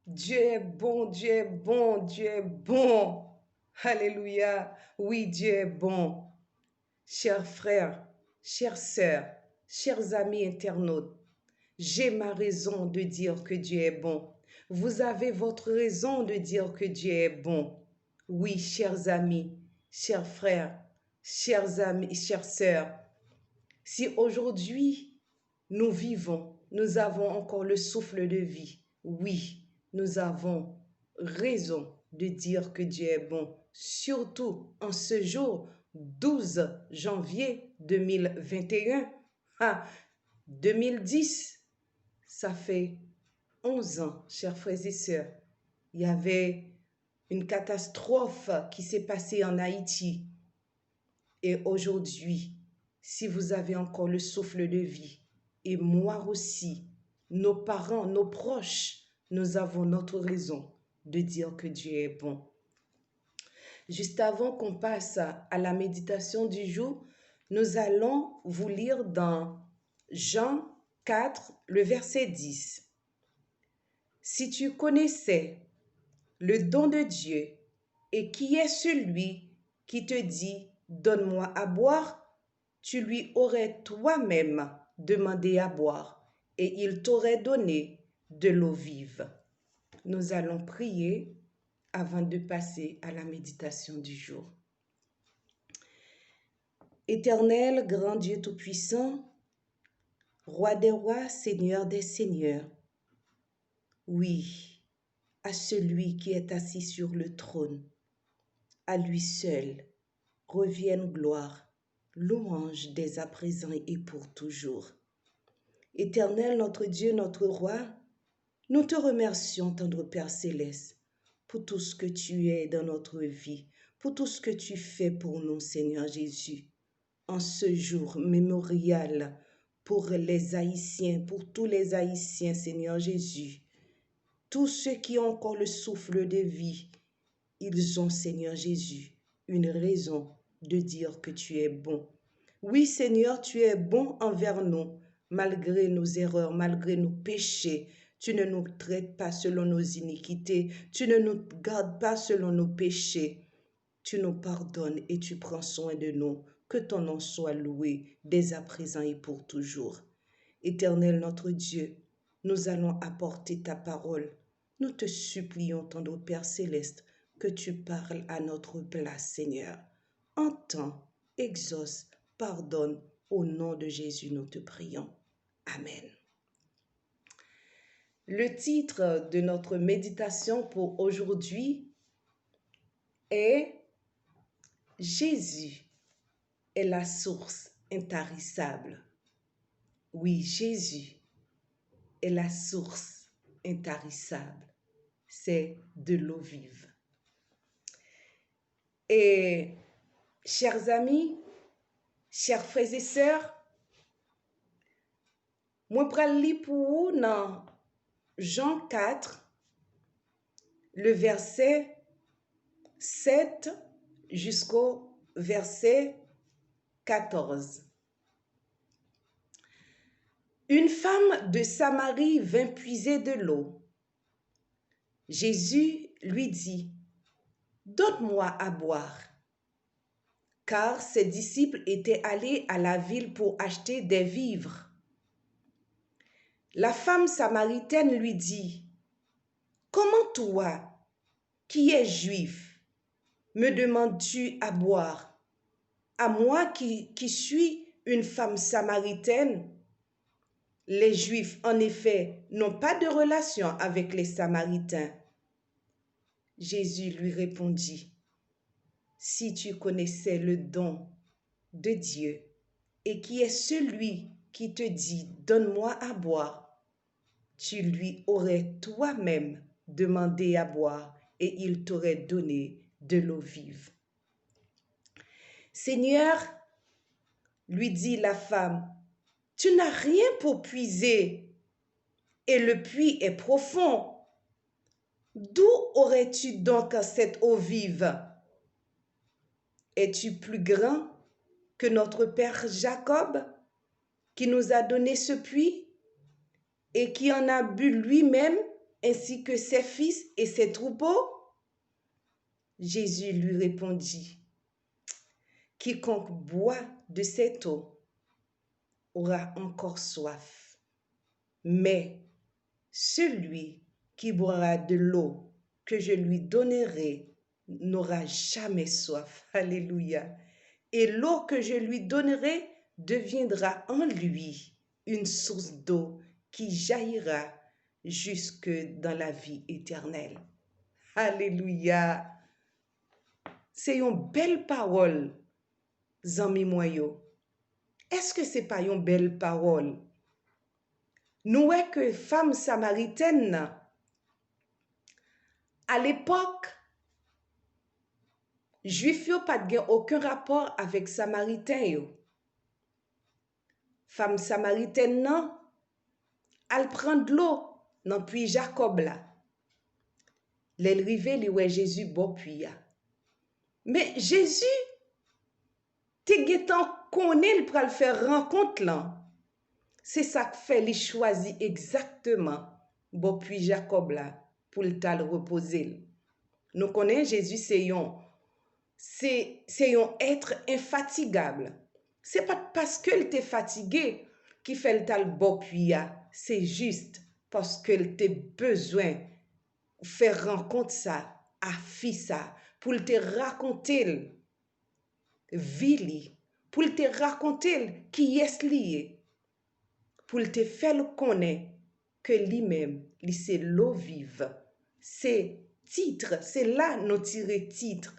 Dieu est bon, Dieu est bon, Dieu est bon. Alléluia. Oui, Dieu est bon. Chers frères, chères sœurs, chers amis internautes, j'ai ma raison de dire que Dieu est bon. Vous avez votre raison de dire que Dieu est bon. Oui, chers amis, chers frères, chers amis, chères sœurs, si aujourd'hui nous vivons, nous avons encore le souffle de vie, oui, nous avons raison de dire que Dieu est bon, surtout en ce jour 12 janvier 2021. Ah, 2010, ça fait 11 ans, chers frères et sœurs. Il y avait une catastrophe qui s'est passée en Haïti. Et aujourd'hui, si vous avez encore le souffle de vie, et moi aussi, nos parents, nos proches, nous avons notre raison de dire que Dieu est bon. Juste avant qu'on passe à la méditation du jour, nous allons vous lire dans Jean 4, le verset 10. Si tu connaissais le don de Dieu et qui est celui qui te dit « Donne-moi à boire », tu lui aurais toi-même demandé à boire et il t'aurait donné de l'eau vive. Nous allons prier avant de passer à la méditation du jour. Éternel, grand Dieu Tout-Puissant, Roi des rois, Seigneur des seigneurs, oui, à celui qui est assis sur le trône, à lui seul, revienne gloire, louange dès à présent et pour toujours. Éternel, notre Dieu, notre Roi, nous te remercions, tendre Père Céleste, pour tout ce que tu es dans notre vie, pour tout ce que tu fais pour nous, Seigneur Jésus. En ce jour mémorial pour les Haïtiens, pour tous les Haïtiens, Seigneur Jésus, tous ceux qui ont encore le souffle de vie, ils ont, Seigneur Jésus, une raison de dire que tu es bon. Oui, Seigneur, tu es bon envers nous, malgré nos erreurs, malgré nos péchés. Tu ne nous traites pas selon nos iniquités, tu ne nous gardes pas selon nos péchés. Tu nous pardonnes et tu prends soin de nous. Que ton nom soit loué dès à présent et pour toujours. Éternel notre Dieu, nous allons apporter ta parole. Nous te supplions, tendre Père Céleste, que tu parles à notre place, Seigneur. Entends, exauce, pardonne. Au nom de Jésus, nous te prions. Amen. Le titre de notre méditation pour aujourd'hui est « Jésus est la source intarissable ». Oui, Jésus est la source intarissable. C'est de l'eau vive. Et chers amis, chers frères et sœurs, moi pral li pour vous dans Jean 4, le verset 7 jusqu'au verset 14. Une femme de Samarie vint puiser de l'eau. Jésus lui dit, « Donne-moi à boire. » Car ses disciples étaient allés à la ville pour acheter des vivres. La femme samaritaine lui dit, « Comment toi, qui es juif, me demandes-tu à boire, à moi qui suis une femme samaritaine? » Les Juifs, en effet, n'ont pas de relation avec les Samaritains. Jésus lui répondit, « Si tu connaissais le don de Dieu et qui est celui qui te dit « Donne-moi à boire », tu lui aurais toi-même demandé à boire et il t'aurait donné de l'eau vive. » Seigneur, lui dit la femme, tu n'as rien pour puiser et le puits est profond. D'où aurais-tu donc cette eau vive? Es-tu plus grand que notre père Jacob qui nous a donné ce puits et qui en a bu lui-même ainsi que ses fils et ses troupeaux? Jésus lui répondit, quiconque boit de cette eau aura encore soif, mais celui qui boira de l'eau que je lui donnerai n'aura jamais soif. Alléluia. Et l'eau que je lui donnerai deviendra en lui une source d'eau qui jaillira jusque dans la vie éternelle. Alléluia. C'est une belle parole, zami moyo. Est-ce que c'est pas une belle parole? Nous est que femme samaritaine, à l'époque, Juif yo pas de aucun rapport avec Samaritain yo. Femme samaritaine non, elle prend de l'eau dans puits Jacob là. Elle rive li ouais Jésus bon puits. Mais Jésus te getan connaît pour le faire rencontre là. C'est ça que fait li choisi exactement bon puits Jacob là pour le tal reposer. Nous connaissons Jésus c'est un être infatigable. C'est pas parce qu'il t'est fatigué qui fait le tal bon puits, c'est juste parce qu'il t'a besoin de faire rencontre ça à fi ça pour te raconter vie, pour te raconter qui est lié, pour te faire connaître que lui-même, c'est l'eau vive. C'est titre, c'est là nous tirer titre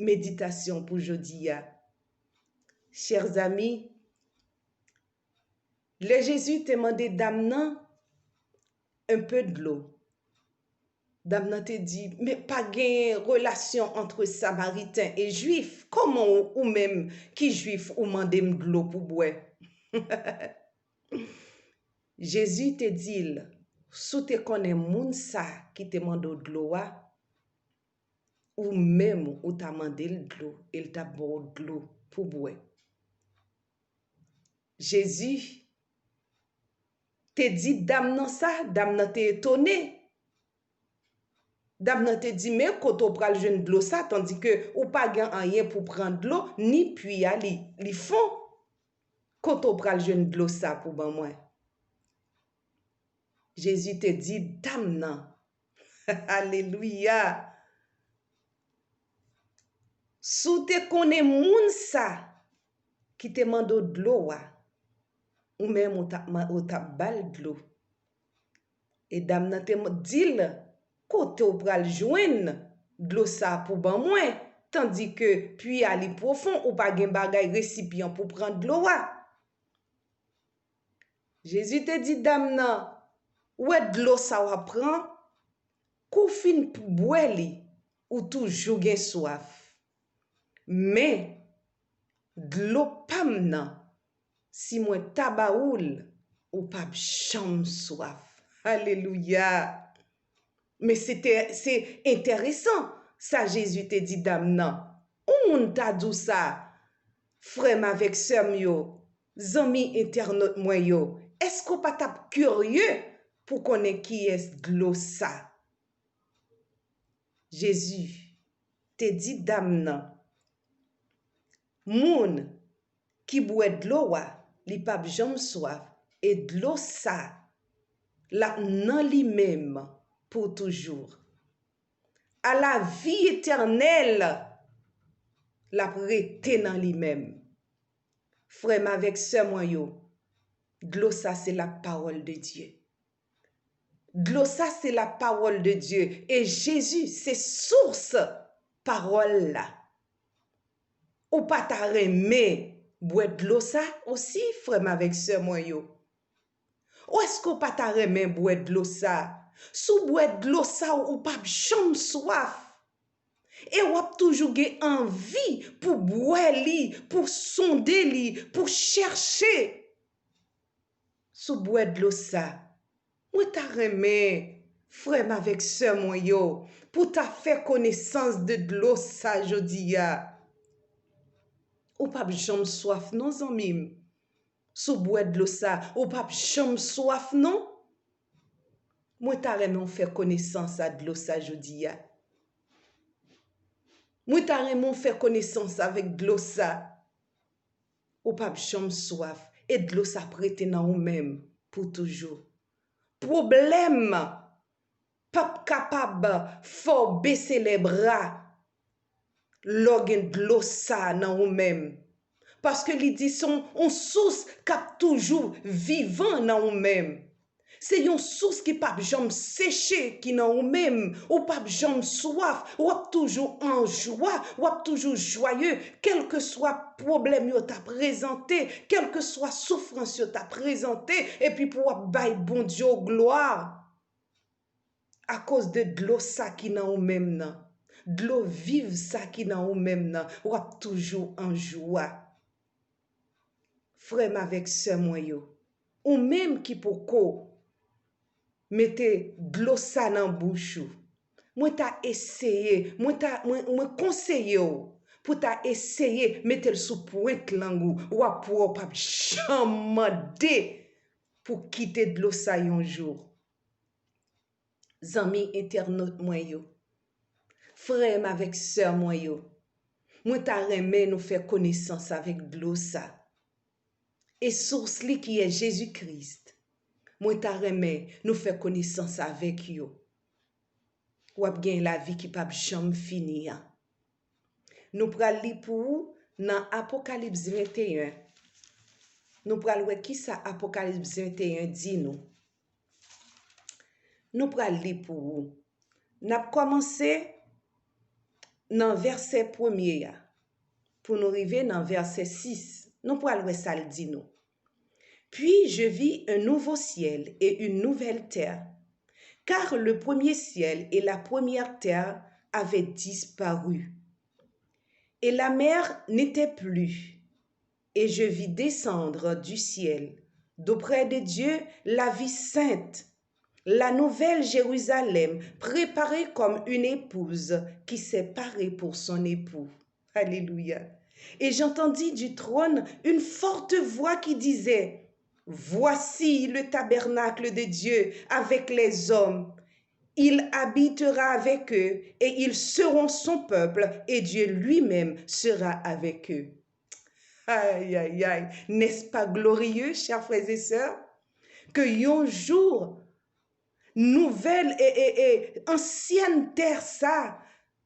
méditation pour aujourd'hui. Chers amis, le Jésus t'a demandé d'amener un peu de l'eau. Dame te dit, mais pas de relation entre Samaritains et Juifs. Comment ou même qui Juif ou mandé de l'eau pour boire? Jésus te dit, si tu connais moun sa qui te mande de l'eau, ou même ou t'a mandé de l'eau, il t'a bon de l'eau pour boire. Jésus te dit, dame non ça, dame non te étonné. Dame nan te dit, mais quand on prend le jeune de l'eau ça, tandis que ou pas gen rien pour prendre de l'eau, ni puis li font. Quand on prend le jeune de l'eau ça pour ban moi. Jésus te dit, dame nan. Alléluia. Sou te connais moun ça, qui te mande de l'eau, ou même ou ta bal de l'eau. Et dame nan te dit, côté ou pral joindre de l'eau ça pour ban moins tandis que puis ali profond ou pas gen bagay récipient pour prendre de l'eau. Jésus te dit dame nan ouais de l'eau ça ou prend kou fin pour boire li ou toujours gen soif mais de l'eau pam nan si moi tabaoul ou pas cham soif. Alléluia. Mais c'est intéressant. Ça, Jésus te dit, dame, non. Où on t'a dit ça? Frère avec sœur yo, zami internaute moi yo. Est-ce qu'on pas tape curieux pour connaître qui est de l'eau ça? Jésus te dit, dame, non. Moun qui boit de l'eau, li pa jam soif. Et de l'eau ça, la nan li même pour toujours. À la vie éternelle, la prêter dans lui-même. Frère avec sœur moi yo, de l'eau ça c'est la parole de Dieu. De l'eau ça c'est la parole de Dieu et Jésus c'est source parole là. Ou pas ta remé boire de l'eau ça aussi frère avec sœur moi yo. Ou est-ce qu'on pas ta remé boire de l'eau ça? Sous boire de l'eau ça ou pas jamais soif. Et ou a toujours envie pour boire li, pour sonder li, pour chercher. Sous boire de l'eau ça. Ou ta remé frère avec sœur moi yo pour ta faire connaissance de l'eau ça jodi ya. Ou pas jamais soif non zanmim. Sous boire de l'eau ça, ou pas jamais soif non? Moi, ta remè faire connaissance à de l'eau ça jodi ya. Moi, ta remè faire connaissance avec de l'eau ça. Ou pas jam soif. Et de l'eau ça prête dans ou même pour toujours. Problème. Pas capable, faut baisser les bras. Logen de l'eau ça dans ou même. Parce que les dit sont on source cap toujours vivant dans ou même. C'est une source qui pas jamais séché qui dans ou même ou pas jamais soif ou toujours en joie ou toujours joyeux quel que soit problème yo t'a présenté quelle que soit souffrance yo t'a présenté et puis pour bailler bon Dieu gloire à cause de l'eau ça qui dans ou même nan de l'eau vive ça qui dans ou même nan ou toujours en joie frère avec sœur moi yo ou même qui pour ko mettez de l'eau ça dans bouche moi t'a essayé moi conseillé pour t'a essayé mettre le sous pointe langue ou pour pas jamais pour quitter de l'eau ça un jour zami internaute moi yo frère avec sœur moi yo moi t'a remet nous faire connaissance avec de l'eau ça et source li qui est Jésus-Christ moi t'a remet nous faire connaissance avec yo ou ap gen la vie qui pas jamais fini. Nous pral li pour dans Apocalypse 21. Nous pral wè qui ça Apocalypse 21 dit nous. Nous pral li pour n'a commencé dans verset premier pour nous arriver dans verset 6. Nous pral wè ça le dit nous. Puis je vis un nouveau ciel et une nouvelle terre, car le premier ciel et la première terre avaient disparu, et la mer n'était plus. Et je vis descendre du ciel, d'auprès de Dieu, la vie sainte, la nouvelle Jérusalem, préparée comme une épouse qui s'est parée pour son époux. Alléluia. Et j'entendis du trône une forte voix qui disait, voici le tabernacle de Dieu avec les hommes. Il habitera avec eux et ils seront son peuple et Dieu lui-même sera avec eux. Aïe, aïe, aïe. N'est-ce pas glorieux, chers frères et sœurs, que un jour, nouvelle et ancienne terre ça,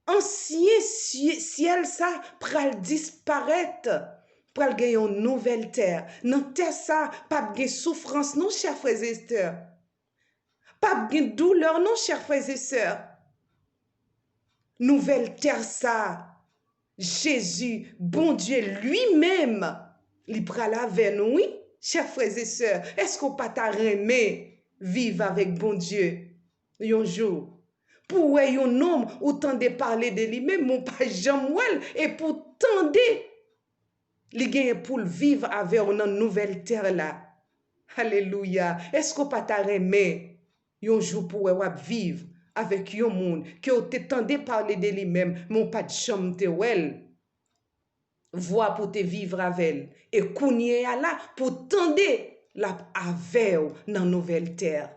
ancien ciel ça, pral disparaître. Pral gagner une nouvelle terre. Dans terre ça, pas de souffrance, non, chers frères et sœurs. Pas de douleur, non, chers frères et sœurs. Nouvelle terre ça. Jésus, bon Dieu lui-même, il pral avec nous, oui, chers frères et sœurs. Est-ce qu'on pas t'a remet vivre avec bon Dieu un jour? Pour un homme, autant de parler de lui-même, mon pas Jean-Mouel, et pour tendre, il gagne pour vivre avec une nouvelle terre là. Alléluia. Est-ce qu'on pas t'a remet un jour pour vivre avec un monde qui a tenté parler de lui-même, mon pas de chambre te wel. Voix pour te vivre avec elle. Et kounye là pour tendre la avec dans nouvelle terre.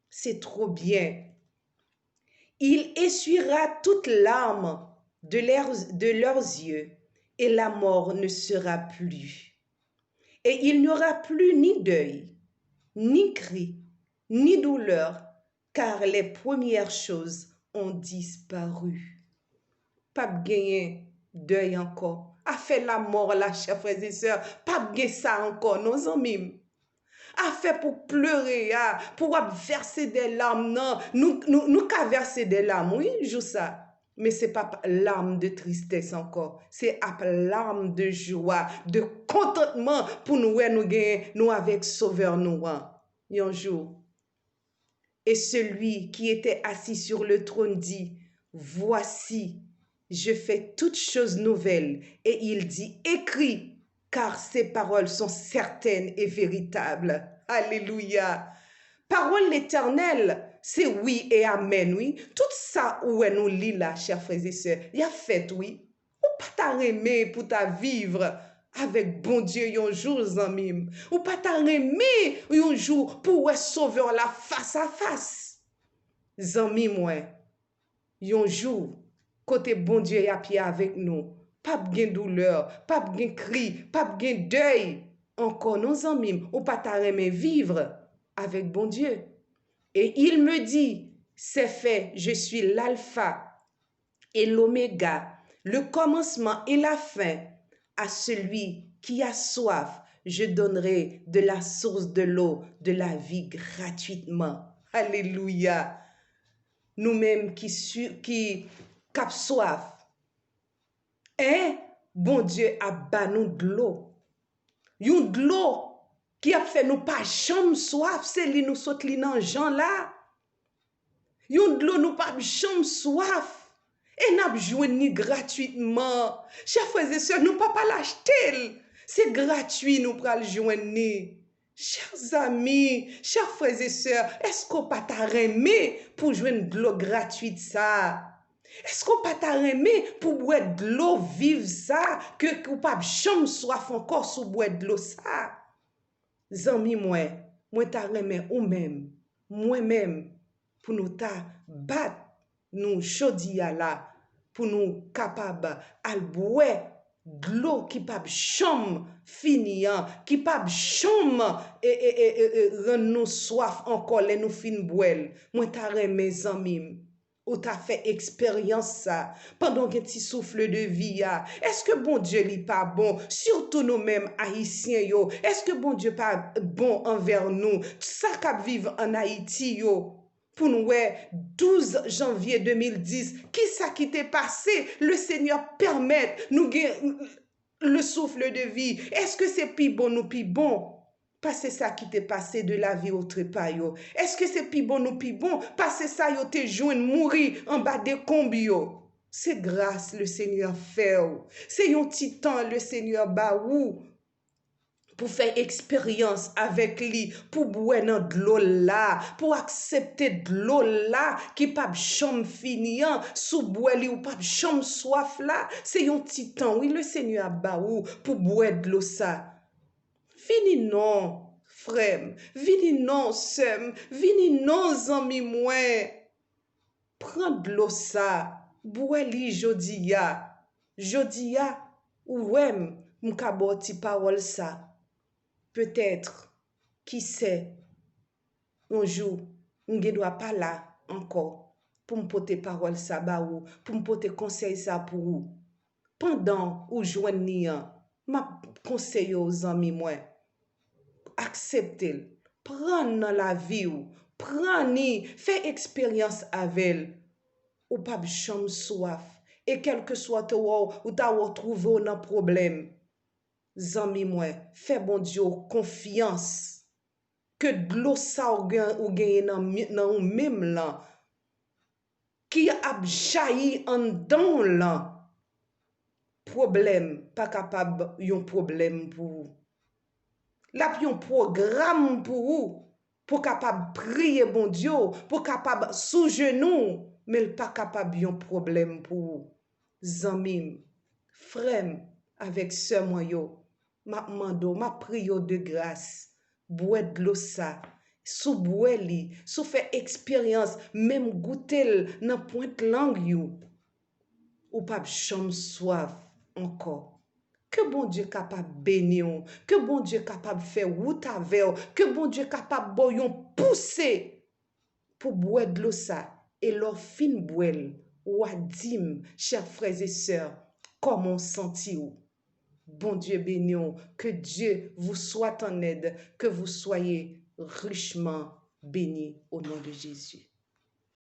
C'est trop bien. Il essuiera toute larme de leurs yeux et la mort ne sera plus. Et il n'y aura plus ni deuil, ni cri, ni douleur, car les premières choses ont disparu. Pas gagner deuil encore. A fait la mort là, chers frères et sœurs. Pas gagner ça encore, nos amis. A fait pour pleurer, pour verser des larmes. Non, nous qu'à verser des larmes, oui, je ça. Mais ce n'est pas larmes de tristesse encore. C'est larmes de joie, de contentement pour nous gagner, nous avec Sauveur nous. Un jour. Et celui qui était assis sur le trône dit, voici, je fais toutes choses nouvelles. Et il dit, écris, car ces paroles sont certaines et véritables. Alléluia. Parole l'éternel, c'est oui et amen, oui. Tout ça où nous lit là, chers frères et sœurs, il y a fait, oui. Ou pas t'a remet pour ta vivre avec bon Dieu un jour, amis. Ou pas t'a remet un jour pour sauveur la face à face. Zami moi, yon jour, côté bon Dieu y a pied avec nous. Pas gen douleur, pas gen cri, pas gen deuil. Encore nos amis, ou pas ta remen vivre avec bon Dieu. Et il me dit, c'est fait, je suis l'alpha et l'oméga, le commencement et la fin. À celui qui a soif, je donnerai de la source de l'eau, de la vie gratuitement. Alléluia. Nous-mêmes qui cap soif. Et bon Dieu a ba nous de l'eau. Yon de l'eau qui a fait nous pas chambre soif, c'est li nous saute li nan Jean là. Yon de l'eau nous pas chambre soif. Et n'a jouni gratuitement. Chers frères et sœurs, nous pas l'acheter. C'est gratuit nous pral joindre. Chers amis, chers frères et sœurs, est-ce qu'on pas t'a remis pour joindre de l'eau gratuite ça? Est-ce qu'on pas t'a remis pour boire de l'eau vive ça? Que ou pas chambre soif encore sous boire de l'eau ça? Zami moi t'a remis ou même, moi-même, pour nous t'a battre nous jodi à la pour nous capables à boire de l'eau qui pas chom finian qui pas chom rend nous soif encore les nous fin boire moi t'a mes amis ou t'as fait expérience ça pendant un petit souffle de vie est-ce que bon Dieu n'est pas bon surtout nous-mêmes haïtiens yo est-ce que bon Dieu pas bon envers nous ça qu'a vivre en Haïti yo pour nous, 12 janvier 2010, qui ça qui t'est passé? Le Seigneur permet nous le souffle de vie. Est-ce que c'est plus bon ou plus bon? Parce que ça qui t'est passé de la vie au trépas. Est-ce que c'est plus bon ou plus bon? Parce que ça yo t'es joint mourir en bas des combio. C'est grâce le Seigneur fait. C'est un petit temps le Seigneur baou. Pour faire expérience avec lui, pour boire de l'eau là, pour accepter de l'eau là, qui pas chambre finian, sous boire li ou pas chambre soif là, c'est un petit temps, oui, le Seigneur a baou pour boire de l'eau ça. Vini non, frère, vini non, sœur, vini non, zami moi. Prends de l'eau ça, boire li jodia, ou wem, m'kaboti parole ça. Peut-être, qui sait, un jour, on ne doit pas là encore pour me porter parole ça ba ou, pour me porter conseil ça pour vous. Pendant ou joignez m'a conseil aux amis moi. Acceptez, prendre dans la vie ou, prenez, fait expérience avec elle. Ou pas chambre soif. Et quel que soit toi ou t'as retrouvé un problème. Zami moi, fais bon Dieu confiance que de l'eau ça ou gagne dans même là qui a jailli en dedans là problème pas capable yon problème pour vous. Là yon programme pour vous pour capable prier bon Dieu pour capable sous genou mais pas capable yon problème pour vous. Zami frère avec sœur moi yo ma mando, ma prio de grâce, boire de l'eau ça, sous boire li, sous faire expérience, même goûter dans pointe langue you, ou pas chambre soif encore. Que bon Dieu capable bénir, que bon Dieu capable faire route avec, que bon Dieu capable boyon pousser pour boire de l'eau ça, et leur fin boire, ou à dim, chers frères et sœurs, comment sentir-vous? Bon Dieu béni, que Dieu vous soit en aide, que vous soyez richement bénis au nom de Jésus.